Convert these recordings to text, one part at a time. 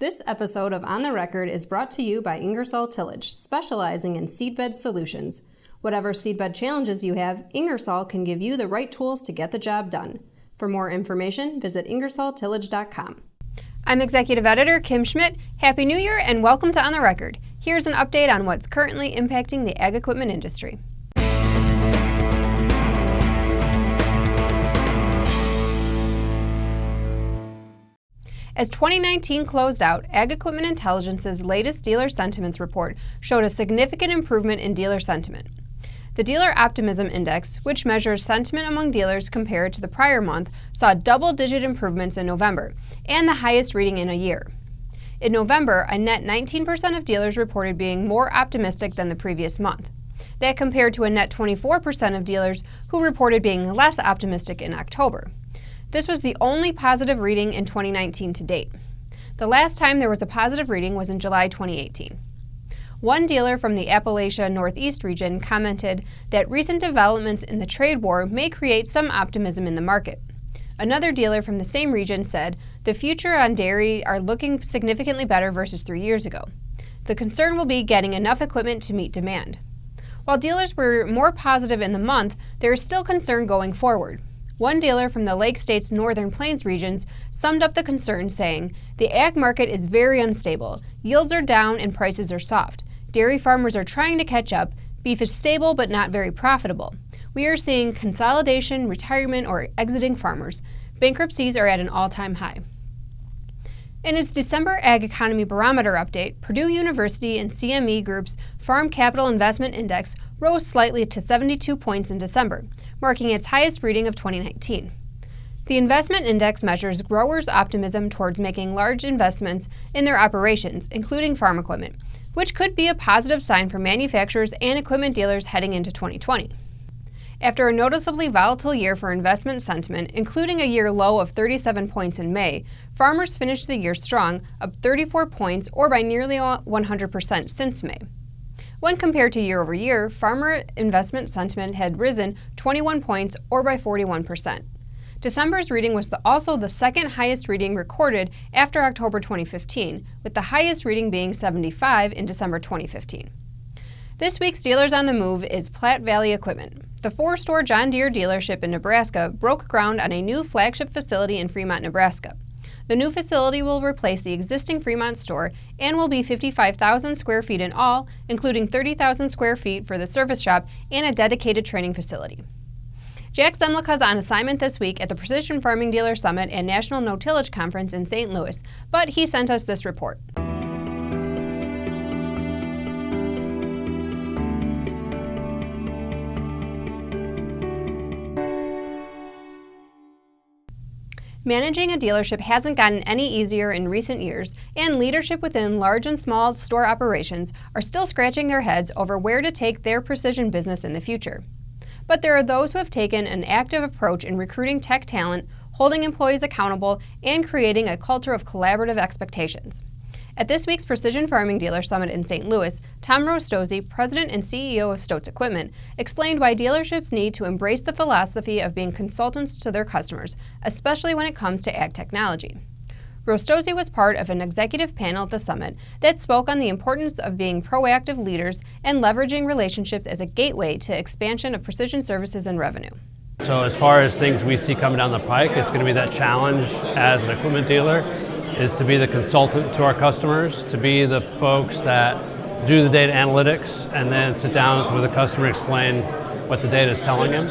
This episode of On the Record is brought to you by Ingersoll Tillage, specializing in seedbed solutions. Whatever seedbed challenges you have, Ingersoll can give you the right tools to get the job done. For more information, visit ingersolltillage.com. I'm Executive Editor Kim Schmidt. Happy New Year and welcome to On the Record. Here's an update on what's currently impacting the ag equipment industry. As 2019 closed out, Ag Equipment Intelligence's latest dealer sentiments report showed a significant improvement in dealer sentiment. The Dealer Optimism Index, which measures sentiment among dealers compared to the prior month, saw double-digit improvements in November, and the highest reading in a year. In November, a net 19% of dealers reported being more optimistic than the previous month. That compared to a net 24% of dealers who reported being less optimistic in October. This was the only positive reading in 2019 to date. The last time there was a positive reading was in July 2018. One dealer from the Appalachia Northeast region commented that recent developments in the trade war may create some optimism in the market. Another dealer from the same region said, "The future on dairy are looking significantly better versus 3 years ago. The concern will be getting enough equipment to meet demand." While dealers were more positive in the month, there is still concern going forward. One dealer from the Lake State's Northern Plains regions summed up the concern saying, "The ag market is very unstable. Yields are down and prices are soft. Dairy farmers are trying to catch up. Beef is stable but not very profitable. We are seeing consolidation, retirement, or exiting farmers. Bankruptcies are at an all-time high." In its December Ag Economy Barometer update, Purdue University and CME Group's Farm Capital Investment Index rose slightly to 72 points in December, marking its highest reading of 2019. The investment index measures growers' optimism towards making large investments in their operations, including farm equipment, which could be a positive sign for manufacturers and equipment dealers heading into 2020. After a noticeably volatile year for investment sentiment, including a year low of 37 points in May, farmers finished the year strong, up 34 points or by nearly 100% since May. When compared to year over year, farmer investment sentiment had risen 21 points or by 41%. December's reading was also the second highest reading recorded after October 2015, with the highest reading being 75 in December 2015. This week's Dealers on the Move is Platte Valley Equipment. The 4-store John Deere dealership in Nebraska broke ground on a new flagship facility in Fremont, Nebraska. The new facility will replace the existing Fremont store and will be 55,000 square feet in all, including 30,000 square feet for the service shop and a dedicated training facility. Jack Zemlicka is on assignment this week at the Precision Farming Dealer Summit and National No-Tillage Conference in St. Louis, but he sent us this report. Managing a dealership hasn't gotten any easier in recent years, and leadership within large and small store operations are still scratching their heads over where to take their precision business in the future. But there are those who have taken an active approach in recruiting tech talent, holding employees accountable, and creating a culture of collaborative expectations. At this week's Precision Farming Dealer Summit in St. Louis, Tom Rostozzi, President and CEO of Stotz Equipment, explained why dealerships need to embrace the philosophy of being consultants to their customers, especially when it comes to ag technology. Rostozzi was part of an executive panel at the summit that spoke on the importance of being proactive leaders and leveraging relationships as a gateway to expansion of precision services and revenue. So as far as things we see coming down the pike, it's going to be that challenge as an equipment dealer is to be the consultant to our customers, to be the folks that do the data analytics and then sit down with the customer and explain what the data is telling him.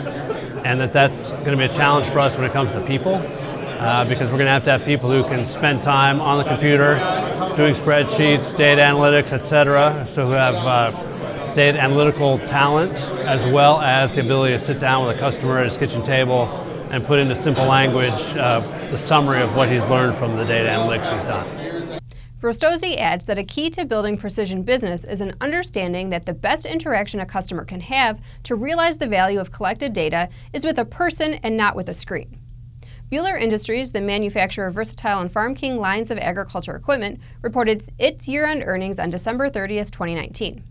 And that's going to be a challenge for us when it comes to people, because we're going to have people who can spend time on the computer doing spreadsheets, data analytics, etc. So who have data analytical talent as well as the ability to sit down with a customer at his kitchen table and put into simple language the summary of what he's learned from the data analytics he's done. Rostozzi adds that a key to building precision business is an understanding that the best interaction a customer can have to realize the value of collected data is with a person and not with a screen. Buehler Industries, the manufacturer of Versatile and Farm King lines of agriculture equipment, reported its year-end earnings on December 30th, 2019.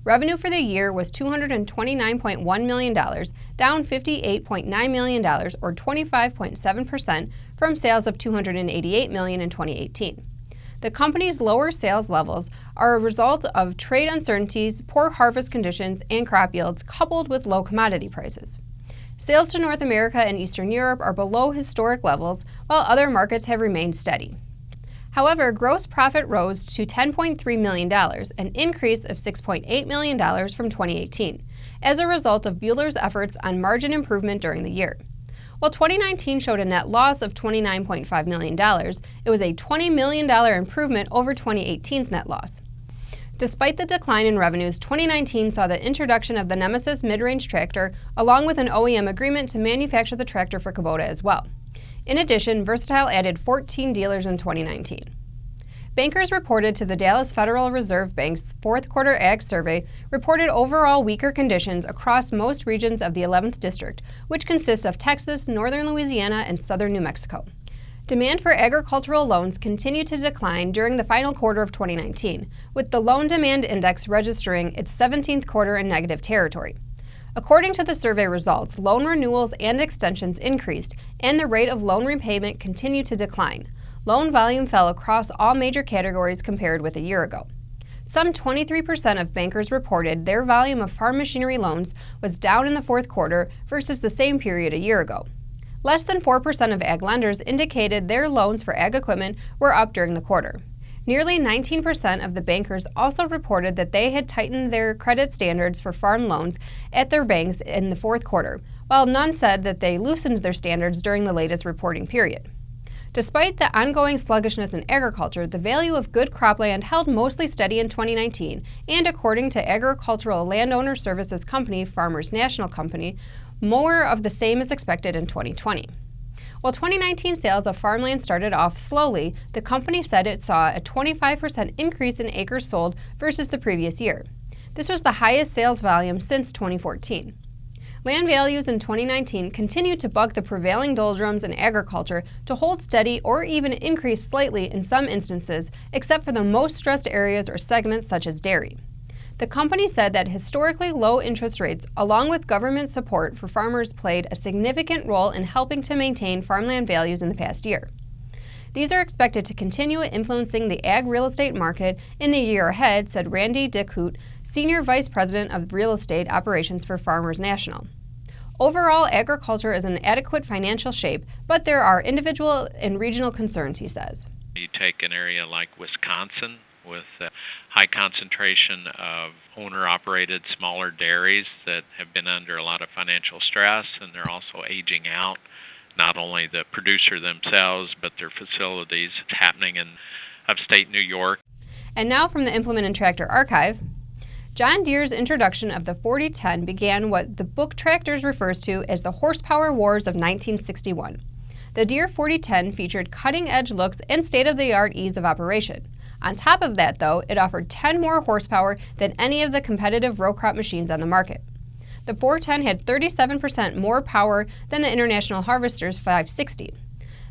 Revenue for the year was $229.1 million, down $58.9 million, or 25.7% from sales of $288 million in 2018. The company's lower sales levels are a result of trade uncertainties, poor harvest conditions, and crop yields coupled with low commodity prices. Sales to North America and Eastern Europe are below historic levels, while other markets have remained steady. However, gross profit rose to $10.3 million, an increase of $6.8 million from 2018, as a result of Buehler's efforts on margin improvement during the year. While 2019 showed a net loss of $29.5 million, it was a $20 million improvement over 2018's net loss. Despite the decline in revenues, 2019 saw the introduction of the Nemesis mid-range tractor, along with an OEM agreement to manufacture the tractor for Kubota as well. In addition, Versatile added 14 dealers in 2019. Bankers reported to the Dallas Federal Reserve Bank's fourth quarter ag survey reported overall weaker conditions across most regions of the 11th District, which consists of Texas, northern Louisiana, and southern New Mexico. Demand for agricultural loans continued to decline during the final quarter of 2019, with the Loan Demand Index registering its 17th quarter in negative territory. According to the survey results, loan renewals and extensions increased, and the rate of loan repayment continued to decline. Loan volume fell across all major categories compared with a year ago. Some 23% of bankers reported their volume of farm machinery loans was down in the fourth quarter versus the same period a year ago. Less than 4% of ag lenders indicated their loans for ag equipment were up during the quarter. Nearly 19% of the bankers also reported that they had tightened their credit standards for farm loans at their banks in the fourth quarter, while none said that they loosened their standards during the latest reporting period. Despite the ongoing sluggishness in agriculture, the value of good cropland held mostly steady in 2019, and according to Agricultural Landowner Services Company, Farmers National Company, more of the same is expected in 2020. While 2019 sales of farmland started off slowly, the company said it saw a 25% increase in acres sold versus the previous year. This was the highest sales volume since 2014. Land values in 2019 continued to buck the prevailing doldrums in agriculture to hold steady or even increase slightly in some instances, except for the most stressed areas or segments such as dairy. The company said that historically low interest rates, along with government support for farmers, played a significant role in helping to maintain farmland values in the past year. These are expected to continue influencing the ag real estate market in the year ahead, said Randy Dickhout, Senior Vice President of Real Estate Operations for Farmers National. Overall, agriculture is in adequate financial shape, but there are individual and regional concerns, he says. You take an area like Wisconsin, with a high concentration of owner-operated smaller dairies that have been under a lot of financial stress, and they're also aging out, not only the producer themselves, but their facilities. It's happening in upstate New York. And now from the Implement and Tractor Archive. John Deere's introduction of the 4010 began what the book Tractors refers to as the horsepower wars of 1961. The Deere 4010 featured cutting-edge looks and state-of-the-art ease of operation. On top of that, though, it offered 10 more horsepower than any of the competitive row crop machines on the market. The 410 had 37% more power than the International Harvester's 560.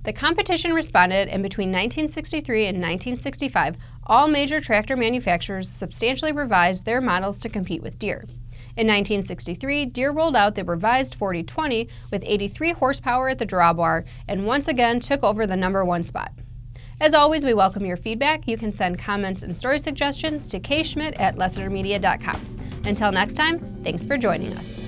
The competition responded, and between 1963 and 1965, all major tractor manufacturers substantially revised their models to compete with Deere. In 1963, Deere rolled out the revised 4020 with 83 horsepower at the drawbar and once again took over the #1 spot. As always, we welcome your feedback. You can send comments and story suggestions to kschmidt@lessitermedia.com. Until next time, thanks for joining us.